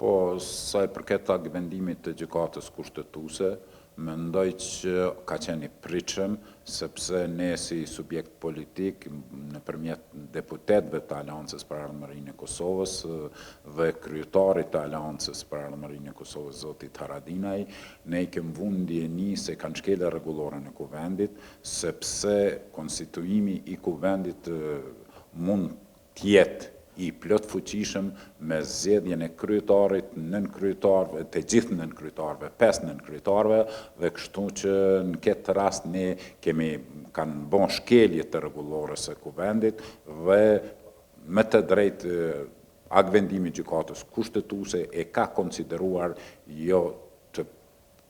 Po, sa i përket vendimit të gjykatës kushtetuese, mendoj që ka qenë i pritshëm, sepse ne si subjekt politik, nëpërmjet deputetëve të Aleancës për Ardhmërinë e Kosovës dhe kryetarit të Aleancës për Ardhmërinë e Kosovës, zotit Haradinaj, ne i kemi vënë ndjeni se kanë shkelë rregulloren e kuvendit, sepse konstituimi i kuvendit mund t'jetë i plot fuqishëm me zgjedhjen e kryetarit, nënkryetarëve, të gjithë nënkryetarëve, 5 nënkryetarëve, dhe kështu që në këtë rast ne kanë bën shkelje të rregullores së kuvendit dhe me të drejtë vendimi i gjykatës kushtetuese e ka konsideruar jo të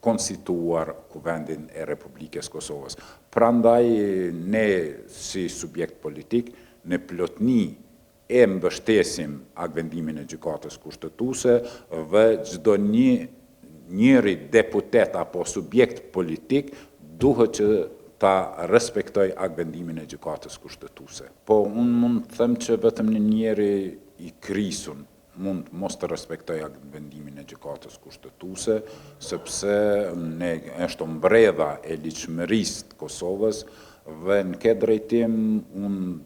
konstituar kuvendin e Republikës Kosovës. Prandaj ne si subjekt politik në plotni e mbështesim vendimin e gjykatës kushtetuese dhe çdo njëri deputet apo subjekt politik duhet që ta respektoj vendimin e gjykatës kushtetuese. Po unë mund të them që vetëm një njeri i krisun mund mos të respektoj vendimin e gjykatës kushtetuese, sepse ne është mbredha e ligjshmërisë të Kosovës dhe në këtë drejtim unë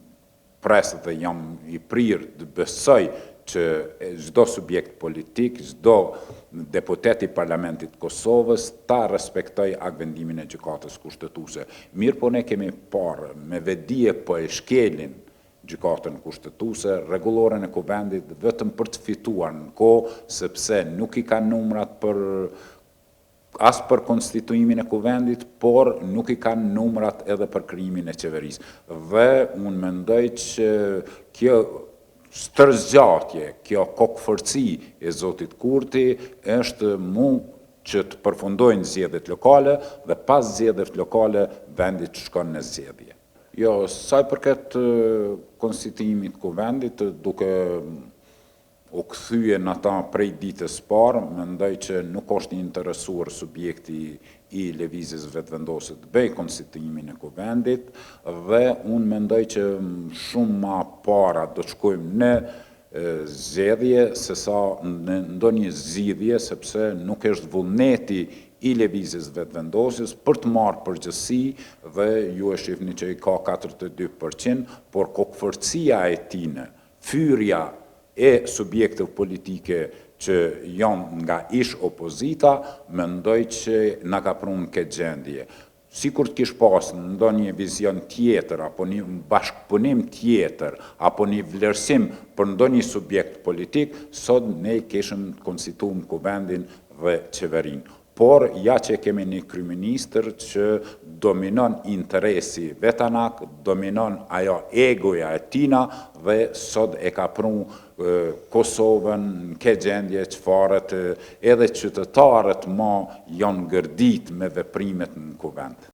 presë dhe jam i prirë të besoj që çdo subjekt politik, çdo deputet i Parlamentit Kosovës ta respektoj vendimin e gjykatës kushtetuese. Mirë po ne kemi parë me vedije po e shkelin gjykatën kushtetuese, rregulloren e kuvendit vetëm për të fituar në kohë, sepse nuk i kanë numrat as për konstituimin e kuvendit, por nuk i kanë numrat edhe për krijimin e qeverisë. Dhe unë mendoj që kjo stërzgjatje, kjo kokëforci e zotit Kurti është që të përfundojnë zgjedhjet lokale dhe pas zgjedhjeve lokale vendi të shkon në zgjedhje. Jo, sa i përket konstituimit të kuvendit, duke u kthye në ata prej ditës parë, mendoj që nuk është interesuar subjekti i lëvizjes vetëvendose të bëjë konstituimin e kuvendit, dhe unë mendoj që shumë më para do të shkojmë në zgjedhje sesa në ndonjë zgjidhje, sepse nuk është vullneti i lëvizjes vetëvendosjes për të marrë përgjegjësi, dhe ju e shihni që i ka 42%, por kokëforcia e tij, fyrja e subjekteve politike që janë nga ish opozita, mendoj që na ka prunë këtë gjendje. Sikur të kish pas ndonjë vizion tjetër, apo një bashkëpunim tjetër, apo një vlerësim për ndonjë subjekt politik, sot ne kishim konstituuar kuvendin dhe qeverinë. Por ja që kemi një kryeministër që dominon interesi vetanak, dominon ajo egoja e tina dhe sot e ka prunë Kosovën në këtë gjendje çfarë edhe qytetarët janë gërdit me veprimet në kuvend.